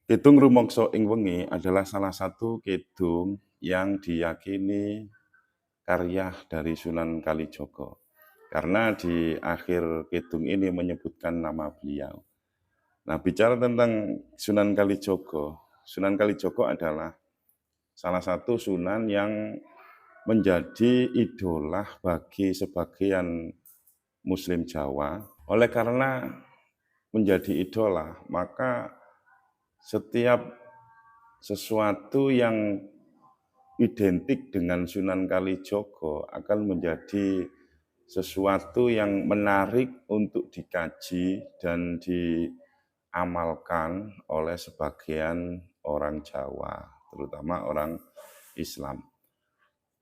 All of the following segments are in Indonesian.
Kidung rumangsa ing wengi adalah salah satu kidung yang diyakini karya dari Sunan Kalijaga. Karena di akhir kidung ini menyebutkan nama beliau. Nah, bicara tentang Sunan Kalijaga adalah salah satu sunan yang menjadi idola bagi sebagian Muslim Jawa. Oleh karena menjadi idola, maka setiap sesuatu yang identik dengan Sunan Kalijaga akan menjadi sesuatu yang menarik untuk dikaji dan diamalkan oleh sebagian orang Jawa, terutama orang Islam.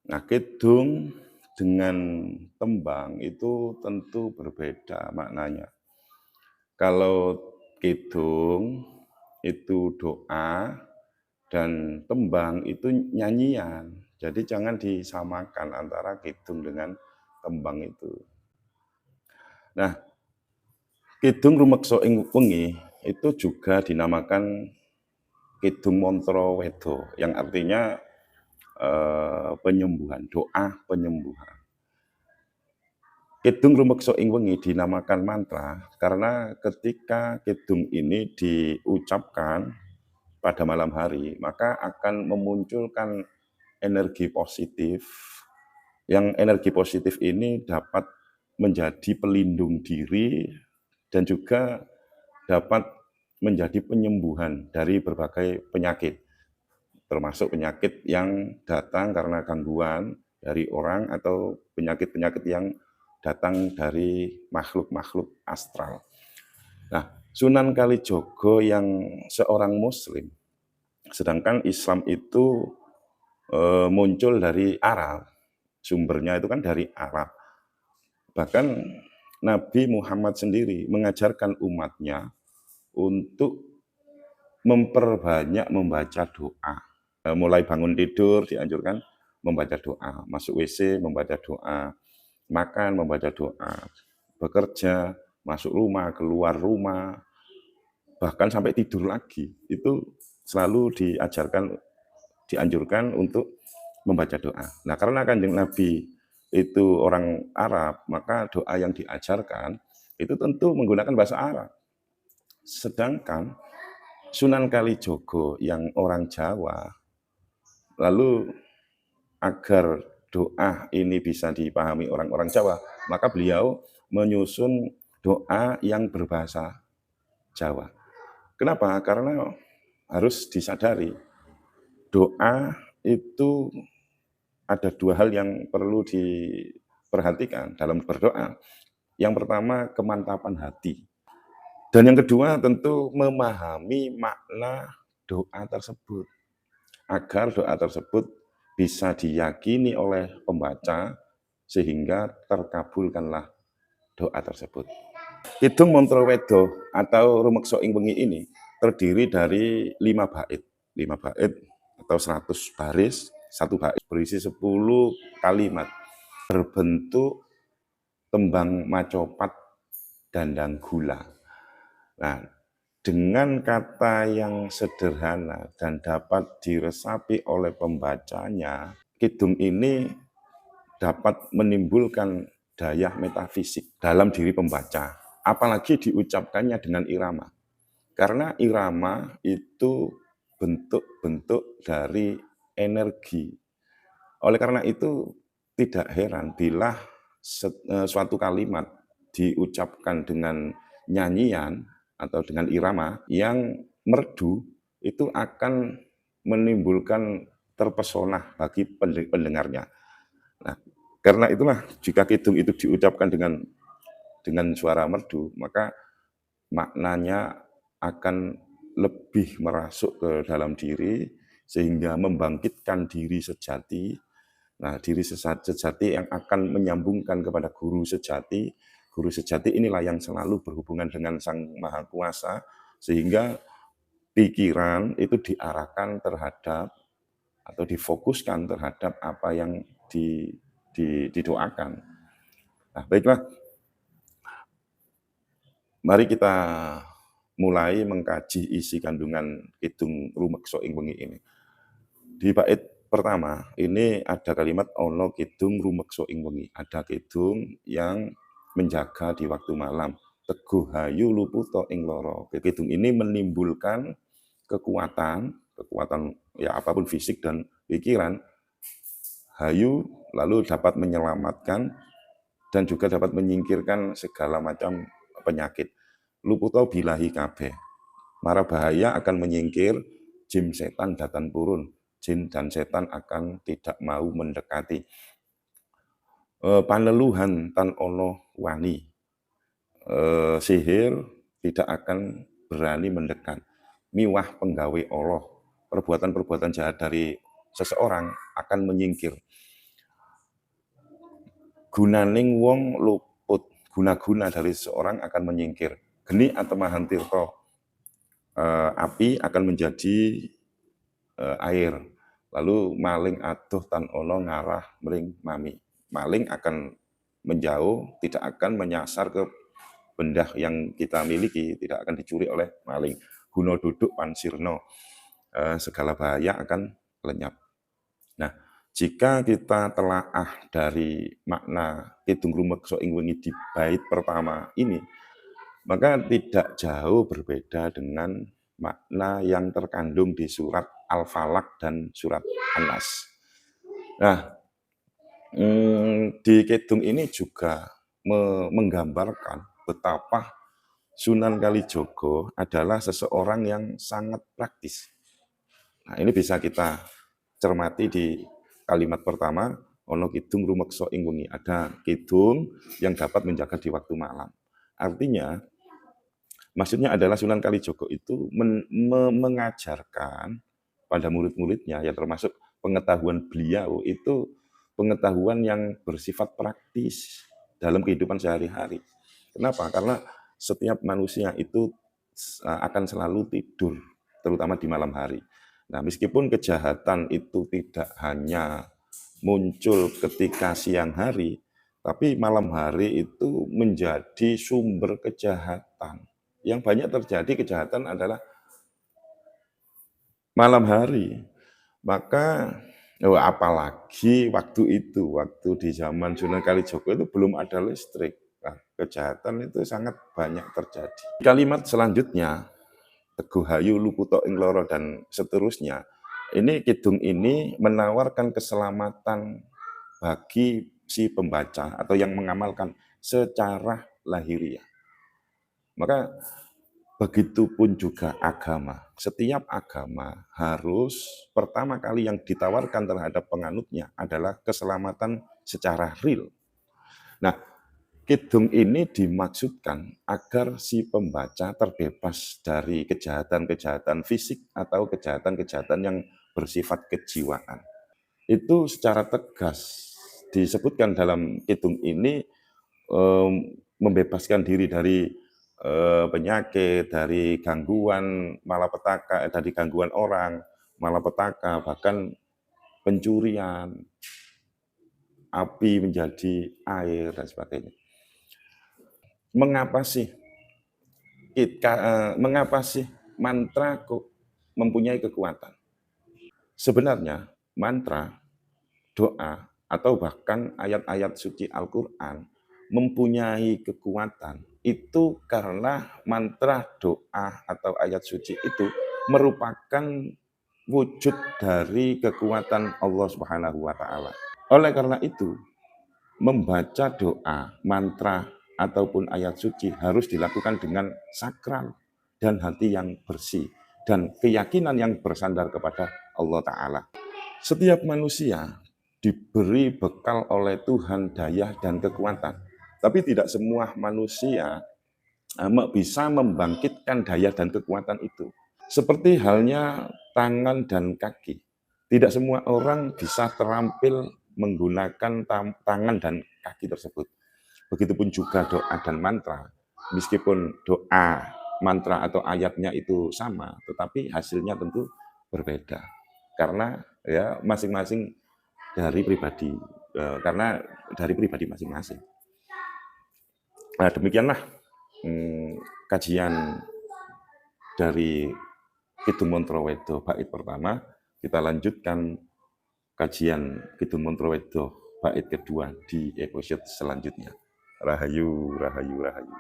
Nah, kidung dengan tembang itu tentu berbeda maknanya. Kalau kidung itu doa dan tembang itu nyanyian. Jadi jangan disamakan antara kidung dengan tembang itu. Nah, kidung rumeksa ing wengi itu juga dinamakan kidung mantra weda yang artinya penyembuhan, doa penyembuhan. Kidung rumeksa ing wengi dinamakan mantra karena ketika kidung ini diucapkan pada malam hari, maka akan memunculkan energi positif, yang energi positif ini dapat menjadi pelindung diri dan juga dapat menjadi penyembuhan dari berbagai penyakit, termasuk penyakit yang datang karena gangguan dari orang atau penyakit-penyakit yang datang dari makhluk-makhluk astral. Nah, Sunan Kalijaga yang seorang Muslim, sedangkan Islam itu muncul dari Arab, sumbernya itu kan dari Arab. Bahkan Nabi Muhammad sendiri mengajarkan umatnya untuk memperbanyak membaca doa. Mulai bangun tidur dianjurkan membaca doa, masuk WC membaca doa, makan membaca doa, bekerja, masuk rumah, keluar rumah, bahkan sampai tidur lagi, itu selalu dianjurkan untuk membaca doa. Nah, karena Kanjeng Nabi itu orang Arab, maka doa yang diajarkan itu tentu menggunakan bahasa Arab. Sedangkan Sunan Kalijaga yang orang Jawa, lalu agar doa ini bisa dipahami orang-orang Jawa, maka beliau menyusun doa yang berbahasa Jawa. Kenapa? Karena harus disadari, doa itu ada dua hal yang perlu diperhatikan dalam berdoa. Yang pertama, kemantapan hati. Dan yang kedua, tentu memahami makna doa tersebut. Agar doa tersebut bisa diyakini oleh pembaca, sehingga terkabulkanlah doa tersebut. Kidung mantra weda atau rumeksa ing wengi ini terdiri dari 5 bait. 5 bait atau 100 baris, satu bait berisi 10 kalimat berbentuk tembang macopat dandang gula. Nah, dengan kata yang sederhana dan dapat diresapi oleh pembacanya, kidung ini dapat menimbulkan daya metafisik dalam diri pembaca, apalagi diucapkannya dengan irama. Karena irama itu bentuk-bentuk dari energi. Oleh karena itu, tidak heran bila suatu kalimat diucapkan dengan nyanyian atau dengan irama yang merdu, itu akan menimbulkan terpesona bagi pendengarnya. Nah, karena itulah jika kidung itu diucapkan dengan suara merdu, maka maknanya akan lebih merasuk ke dalam diri sehingga membangkitkan diri sejati. Nah, diri sejati yang akan menyambungkan kepada guru sejati. Guru sejati inilah yang selalu berhubungan dengan Sang Maha Kuasa, sehingga pikiran itu diarahkan terhadap atau difokuskan terhadap apa yang didoakan. Nah, baiklah. Mari kita mulai mengkaji isi kandungan Kidung Rumeksa ing wengi ini. Di bait pertama ini ada kalimat ono kidung rumeksa ing wengi. Ada kidung yang menjaga di waktu malam. Teguh hayu luputo ing loro. Kidung ini menimbulkan kekuatan ya apapun fisik dan pikiran. Hayu lalu dapat menyelamatkan dan juga dapat menyingkirkan segala macam penyakit. Luputo bilahi kabeh. Mara bahaya akan menyingkir, jin setan datang purun. Jin dan setan akan tidak mau mendekati. Paneluhan tan ono wani. Sihir tidak akan berani mendekat. Miwah penggawe Allah. Perbuatan-perbuatan jahat dari seseorang akan menyingkir. Gunaning wong luput. Guna-guna dari seseorang akan menyingkir. Geni atau mahantirto. Api akan menjadi air. Lalu maling aduh tan ono ngarah mering mami. Maling akan menjauh, tidak akan menyasar ke benda yang kita miliki, tidak akan dicuri oleh maling. Guno duduk pansirno, segala bahaya akan lenyap. Nah, jika kita telaah dari makna Kidung Rumeksa ing wengi di bait pertama ini, maka tidak jauh berbeda dengan makna yang terkandung di surat Al-Falaq dan surat An-Nas. Nah, di Kidung ini juga menggambarkan betapa Sunan Kalijogo adalah seseorang yang sangat praktis. Nah, ini bisa kita cermati di kalimat pertama, ono kidung rumeksa ing wengi. Ada kidung yang dapat menjaga di waktu malam. Artinya, maksudnya adalah Sunan Kalijogo itu mengajarkan pada murid-muridnya, ya termasuk pengetahuan beliau itu pengetahuan yang bersifat praktis dalam kehidupan sehari-hari. Kenapa? Karena setiap manusia itu akan selalu tidur, terutama di malam hari. Nah, meskipun kejahatan itu tidak hanya muncul ketika siang hari, tapi malam hari itu menjadi sumber kejahatan. Yang banyak terjadi kejahatan adalah malam hari. Maka apalagi waktu di zaman Sunan Kalijogo itu belum ada listrik. Nah, kejahatan itu sangat banyak terjadi. Kalimat selanjutnya, Teguh hayu luputo ing loro dan seterusnya. Ini kidung ini menawarkan keselamatan bagi si pembaca atau yang mengamalkan secara lahiriah. Maka begitupun juga agama. Setiap agama harus pertama kali yang ditawarkan terhadap penganutnya adalah keselamatan secara real. Nah, kidung ini dimaksudkan agar si pembaca terbebas dari kejahatan-kejahatan fisik atau kejahatan-kejahatan yang bersifat kejiwaan. Itu secara tegas disebutkan dalam kidung ini membebaskan diri dari penyakit, dari gangguan malapetaka, dari gangguan orang, malapetaka, bahkan pencurian, api menjadi air dan sebagainya. Mengapa sih mantra kok mempunyai kekuatan? Sebenarnya mantra, doa, atau bahkan ayat-ayat suci Al-Quran mempunyai kekuatan itu karena mantra, doa, atau ayat suci itu merupakan wujud dari kekuatan Allah Subhanahu wa Ta'ala. Oleh karena itu, membaca doa, mantra, ataupun ayat suci harus dilakukan dengan sakral dan hati yang bersih dan keyakinan yang bersandar kepada Allah Ta'ala. Setiap manusia diberi bekal oleh Tuhan daya dan kekuatan, tapi tidak semua manusia bisa membangkitkan daya dan kekuatan itu. Seperti halnya tangan dan kaki. Tidak semua orang bisa terampil menggunakan tangan dan kaki tersebut. Begitupun juga doa dan mantra. Meskipun doa, mantra atau ayatnya itu sama, tetapi hasilnya tentu berbeda. Karena ya masing-masing dari pribadi, karena dari pribadi masing-masing. Nah, demikianlah kajian dari Kidung Montrowedo bait pertama, kita lanjutkan kajian Kidung Montrowedo bait kedua di episode selanjutnya. Rahayu, rahayu, rahayu.